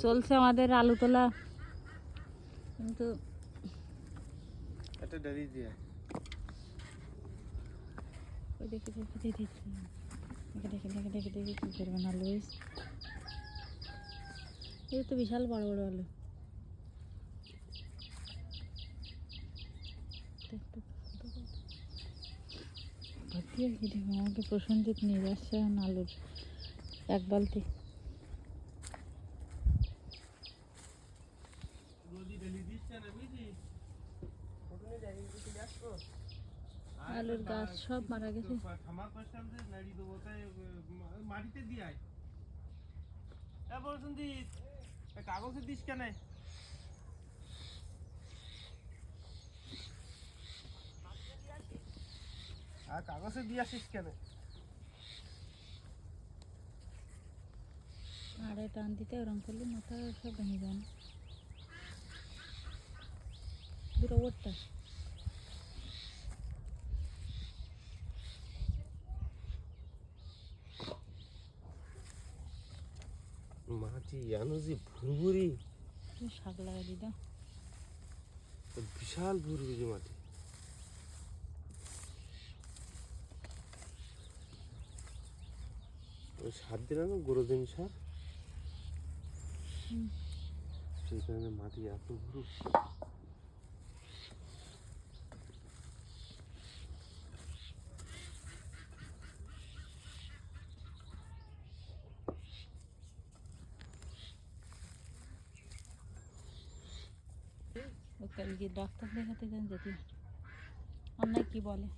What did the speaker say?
চলছে আমাদের আলু তোলা, কিন্তু এটা দেরি দিয়ে দেখি দেখি দেখি দেখি দেখি দেখি দেখি কি করবেন আলু। এই তো বিশাল বড় বড় আলু। আমাকে প্রসেনজিৎ নিয়ে যাচ্ছে আলুর এক বালতি। আলুর গাছ সব মারা গেছে। মাটিতে দিয়ে কাগজে দিস কেন? আর কাগজে দিয়ে আসিস কেন? আরে টান দিতে ওরম করলে মাথা সব ভেঙে যায় না। দুটো ওরটা মাটি জানো যে ভুরভুরি, শাক লাগাই দিদা, বিশাল ভুরভুরি মাটি। সার দিলে না গরুদিন সার, সেই কারণে মাটি এত ভুরু। কালকে ডাক্তার দেখাতে যান, যেতে অন্যায় কি বলে।